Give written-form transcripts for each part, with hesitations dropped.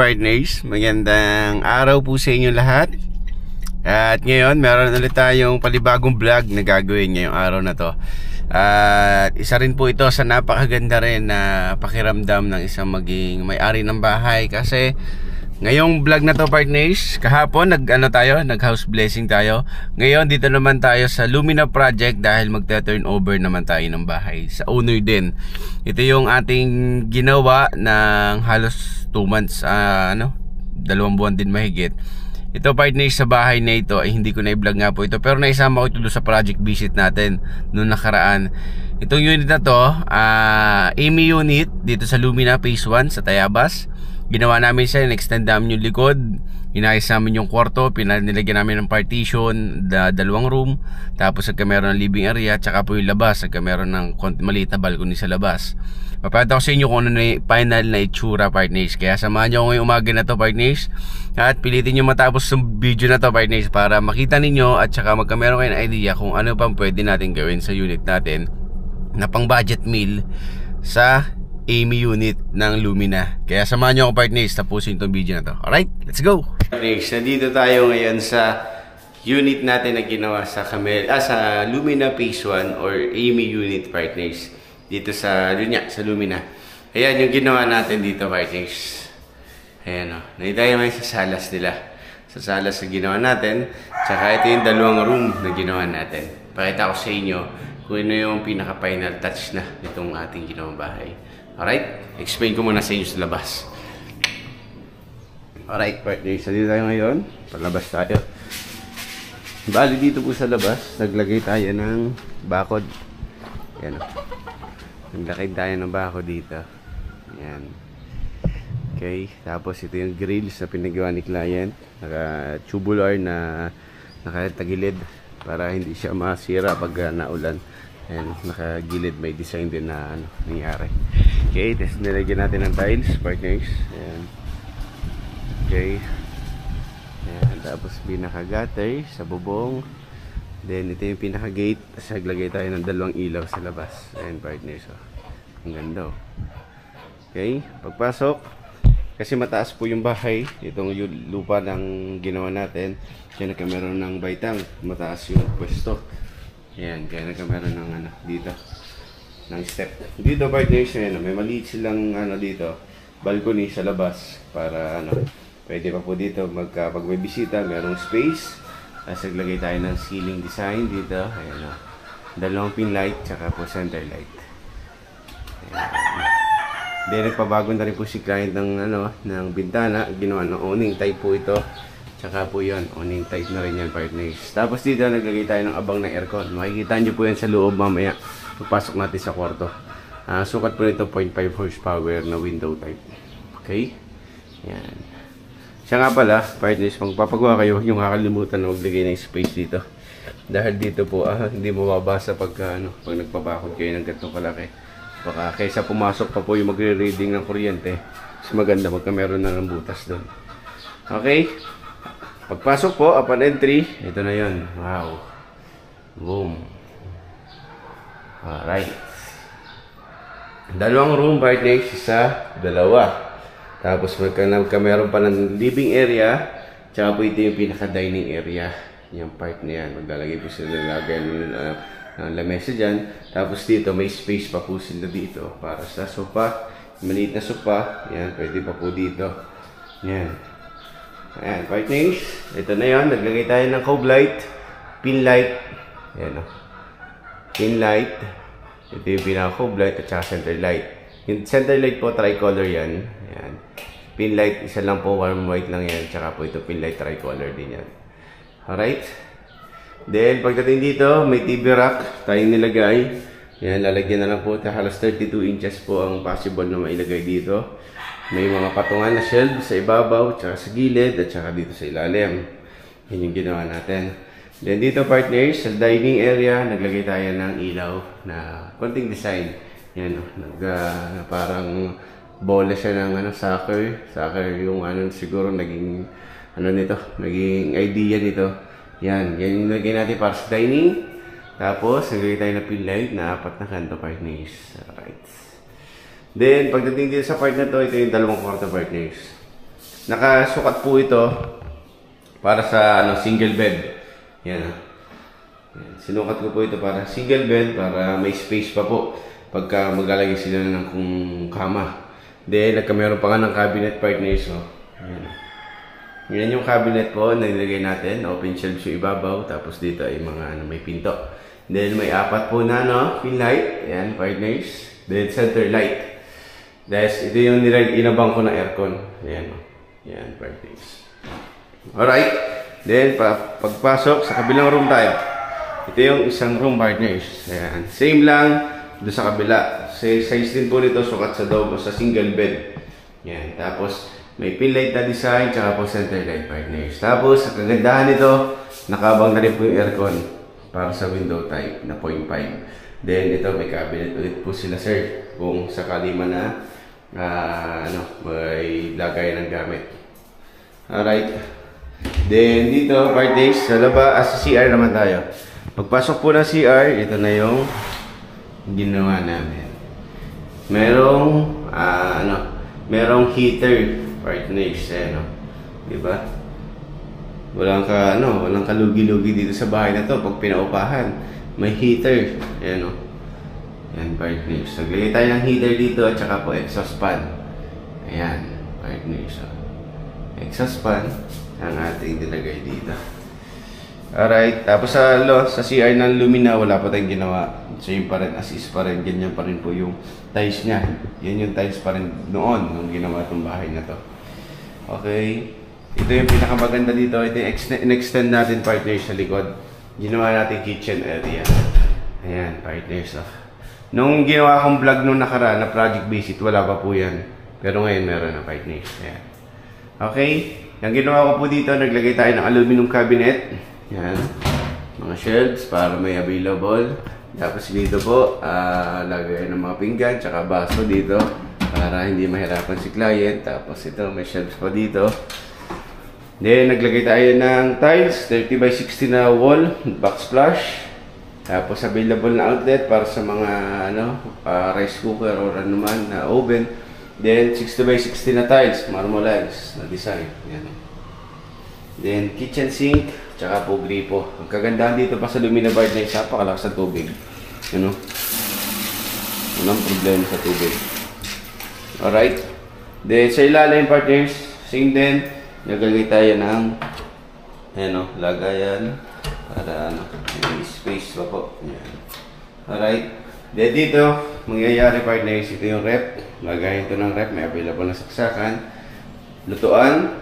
partners, magandang araw po sa inyo lahat. At ngayon meron ulit tayong palibagong vlog na gagawin ngayong araw na to. At isa rin po ito sa napakaganda rin na pakiramdam ng isang maging may-ari ng bahay. Kasi ngayong vlog na to partners, kahapon nag house blessing tayo. Ngayon dito naman tayo sa Lumina Project dahil magta-turnover naman tayo ng bahay sa owner din. Ito yung ating ginawa ng halos 2 months, 2 buwan din mahigit. Ito partners, sa bahay na ito ay hindi ko na i-vlog nga po ito, pero naisama ko ito doon sa project visit natin noong nakaraan. Itong unit na to, Amy unit dito sa Lumina Phase 1 sa Tayabas. Ginawa namin siya, in-extend namin yung likod, inayos namin yung kwarto, nilagyan namin ng partition, 2 room, tapos meron ng living area, tsaka po yung labas, meron ng maliit na balcony sa labas. Papakita ko sa inyo kung ano na yung final na itsura partners. Kaya samahan nyo ngayong umaga na to partners, at pilitin nyo matapos yung video na to partners para makita ninyo at saka magkameron kayo ng idea kung ano pang pwede natin gawin sa unit natin na pang budget meal sa Amy unit ng Lumina. Kaya samahan nyo ako partners, tapusin itong video na to. Alright, let's go! Partners, nandito tayo ngayon sa unit natin na ginawa sa sa Lumina Phase 1 or Amy unit partners. Dito sa Lumina. Ayan yung ginawa natin dito partners. Ayan o, naitayo naman sa salas nila. Sa salas na ginawa natin. Tsaka ito yung 2 room na ginawa natin. Pakita ko sa inyo kung ano yung pinaka final touch na itong ating ginawang bahay. Alright, explain ko muna sa inyo sa labas. Alright partners, dito tayo ngayon. Palabas tayo. Bali dito po sa labas, naglagay tayo ng bakod. Ayan o. Naglagay tayo ng bako dito. Ayan. Okay. Tapos ito yung grills na pinagawa ni client. Naka-tubular na nakatagilid para hindi siya masira pag naulan. Ayan. Nakagilid. May design din na nangyari. Okay. Tapos nilagyan natin ng tiles, partners. Ayan. Okay. Ayan. Tapos pinaka-gutter sa bubong. Then ito yung pinaka gate. Tapos naglagay tayo ng 2 ilaw sa labas. Ayan partners, ang ganda. Okay, pagpasok, kasi mataas po yung bahay, itong lupa ng ginawa natin, kaya nagkameron ng baitang, mataas yung pwesto. Ayan, kaya nagkameron ng dito ng step. Dito partners, may maliit silang dito, balcony sa labas para pwede pa po dito pag may bisita, merong space. Tapos naglagay tayo ng ceiling design dito. Ayan o. 2 pin light, tsaka po center light. Ayan. Then nagpabago na rin po si client ng bintana. Ginawa ng awning type po ito. Tsaka po yun, awning type na rin yan partners. Tapos dito naglagay tayo ng abang ng aircon. Makikita nyo po yan sa loob mamaya. Pagpasok natin sa kwarto. Sukat po nito 0.5 horsepower na window type. Okay? Ayan. Siya nga pala, partners, magpapagawa kayo, yung kakalimutan na maglagay ng space dito. Dahil dito po, hindi mo mababasa pag nagpabakod kayo ng ganitong kalaki. Baka kaysa pumasok pa po yung magre-reading ng kuryente, mas maganda magkameron na ng butas doon. Okay? Pagpasok po, upon entry, ito na yun. Wow. Boom. Alright. 2 room, partners, isa, 2. Tapos meron pa ng living area. Tsaka po ito yung pinaka-dining area. Yung part na yan. Maglalagay po sila ng lamesa dyan. Tapos dito may space pa po sila dito para sa sofa. Maliit na sofa. Yan, pwede pa po dito. Yan. Ayan, partners. Ito na yan. Naglagay tayo ng cove light. Pin light. Yan o. Pin light. Ito yung pinaka-cove light at saka center light. Yung center light po, tricolor yan. Ayan. Pin light, isa lang po, warm white lang yan. Tsaka po ito, pin light tricolor din yan. Alright. Then, pagdating dito, may TV rack tayong nilagay. Ayan, lalagyan na lang po. Halos 32 inches po ang possible na mailagay dito. May mga patungan na shelf sa ibabaw, tsaka sa gilid, at tsaka dito sa ilalim. Yan yung ginawa natin. Then, dito partners, sa dining area, naglagay tayo ng ilaw na konting design. Yan, parang bola siya ng soccer. Soccer yung siguro naging naging idea nito. Yan yung nilagay natin para sa dining. Tapos, naglagay tayo ng pin light na 4 na kanto partners. Alright. Then, pagdating dito sa part na to, ito yung 2 kwarto partners. nakasukat po ito para sa ano, single bed. Yan. Yan. Sinukat ko po ito para single bed, para may space pa po pagka maglalagay sila ng kung kama. Then, nagkameron pa nga ng cabinet partners. So, yan. Yan yung cabinet po na nilagay natin. Open shelves yung ibabaw. Tapos dito ay mga ano, may pinto. Then, may apat po na no, pin light. Yan, partners. Then, center light. Dahil ito yung inabang ko na aircon. Yan. Yan, partners. Alright. Then, pagpasok, sa kabilang room tayo. Ito yung isang room, partners. Ayan. Same lang doon sa kabila. Size din po nito, sukat sa double, sa single bed. Yan. Tapos, may pin light na design, tsaka po center light, partners. Tapos, sa kagandahan nito, nakabang na rin po yung aircon para sa window type na 0.5. Then, ito, may cabinet ulit po sila, sir. Kung sakali man na may lagay ng gamit. Alright. Then, dito, partners, sa labas, sa CR naman tayo. Pagpasok po ng CR, ito na yung ginawa namin. Merong heater, partners, diba? Walang kalugi-lugi dito sa bahay na to pag pinaupahan. May heater, Yan, partners. Naglagay tayo ng heater dito at saka po exhaust fan. Ayan, partners. Exhaust fan ang ating nilagay dito. Alright, tapos sa CR ng Lumina, wala pa tayong ginawa. Same pa rin, as is pa rin, ganyan pa rin po yung tiles niya. Yan yung tiles pa rin noon nung ginawa itong bahay na to. Okay, ito yung pinakamaganda dito. Ito yung in-extend natin, partners, sa likod. Ginawa natin kitchen area. Ayan, partners. Nung ginawa kong vlog nung nakaraan na project visit, wala pa po yan. Pero ngayon meron na, partners. Ayan. Okay, yung ginawa ko po dito, naglagay tayo ng aluminum cabinet. Yan. Mga shelves para may available. Tapos dito po, lagay ng mga pinggan, tsaka baso dito para hindi mahirapan si client. Tapos ito, may shelves pa dito. Then, naglagay tayo ng tiles, 30 by 60 na wall, backsplash. Tapos available na outlet para sa mga rice cooker or ano man na oven. Then, 60 by 60 na tiles, marmolize na design. Yan. Then, kitchen sink, tsaka po gripo. Ang kagandahan dito pa sa Lumina Bard na isa, napakalakas sa tubig. Walang problema sa tubig. Alright. Then, sa ilalim, partners, same din. Naglagay tayo ng lagayan para may space pa po. Yan. Alright. Then, dito, mangyayari, partners, ito yung rep. Lagayan ito ng rep. May available na saksakan. Lutuan.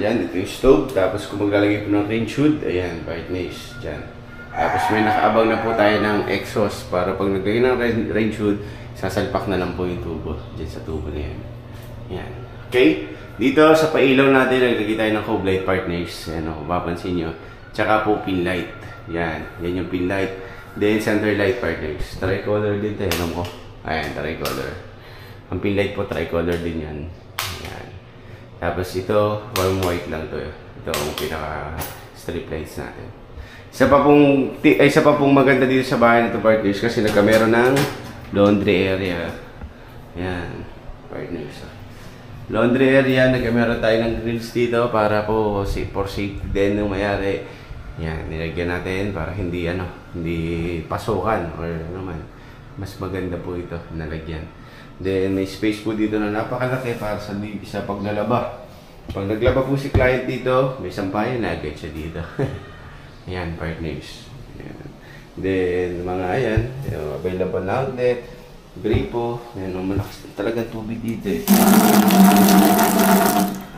Yan, ito yung stove. Tapos kung maglalagay po ng range hood, ayan, partners, dyan. Tapos may nakaabang na po tayo ng exhaust para pag naglagay ng range hood, sasalpak na lang po yung tubo. Dyan sa tubo na yan. Yan. Okay? Dito sa pailaw natin, naglagay tayo ng cove light, partners. Yan, kung mapapansin nyo. Tsaka po pin light. Yan. Yan yung pin light. Then center light, partners. Tricolor din tayo, alam ko. Ayan, tricolor. Ang pin light po, tricolor din yan. Yan. Tapos ito, warm white lang to. Ito ang pinaka strip lights natin. Isa pa pong maganda dito sa bahay nito, partners, kasi nagkameron ng laundry area. Yan, partners. Laundry area, nagkameron tayo ng grills dito para po for safety din ng mayari. Yan, nilagyan natin para hindi pasukan or mas maganda po ito nalagyan. Then, may space po dito na napakalaki para sa paglalaba. Pag naglaba po si client dito, may sampayan na agad siya dito. Ayan, partners. Ayan. Then, available na outlet, gripo. Ayan, malakas talagang tubig dito.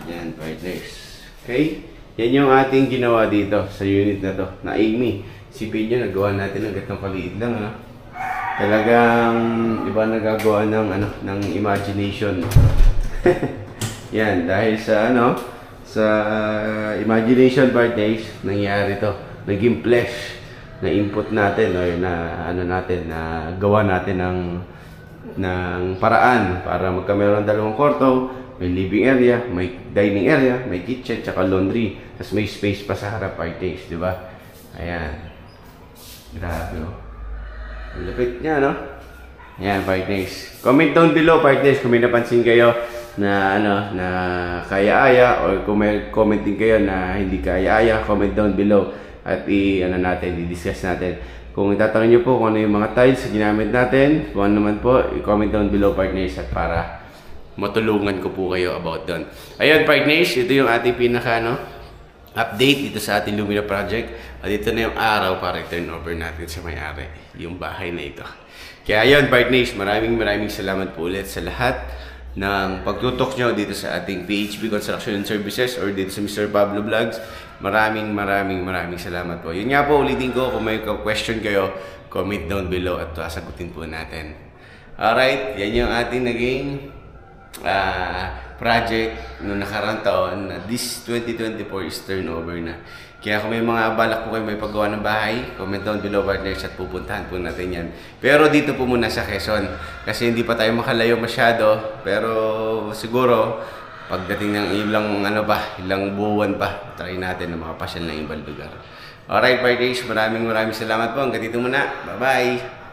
Ayan, partners. Okay? Yan yung ating ginawa dito sa unit na to, na Amy. Sipin nyo, nagawa natin ng gatong kaliit lang, Talagang iba nagagawa ng imagination. Yan, dahil sa imagination, partners, nangyari to. Naging flesh na input natin or na gawa natin ng paraan para magkameron ng dalawang kwarto, may living area, may dining area, may kitchen, tsaka laundry. Tapos may space pa sa harap, partners, di ba? Ayan. Grabe, Lapit niya, Ayan, partners. Comment down below, partners, kung may napansin kayo na na kaya-aya, or kung may comment din kayo na hindi kaya-aya, comment down below at i-discuss natin. Kung itatanong nyo po kung ano yung mga tiles na ginamit natin, kung ano naman po, i-comment down below, partners, at para matulungan ko po kayo about doon. Ayun, partners, ito yung ating update dito sa ating Lumina project. At ito na yung araw para i-turn over natin sa may-ari yung bahay na ito. Kaya ayun, partners, maraming salamat po ulit sa lahat ng pagtutok nyo dito sa ating PHB Construction and Services or dito sa Mr. Pablo Vlogs. Maraming salamat po. Yun nga po, ulitin ko, kung may question kayo, comment down below at sasagutin po natin. Alright, yan yung ating naging project noong nakaraang taon na this 2024 is turnover na. Kaya kung may mga balak po kayo may paggawa ng bahay, comment down below, partners, at pupuntahan po natin yan. Pero dito po muna sa Quezon kasi hindi pa tayo makalayo masyado, pero siguro pagdating ng ilang buwan pa, try natin na makapasyal ng ibang lugar. Alright, partners, maraming salamat po. Hanggang dito muna. Bye-bye!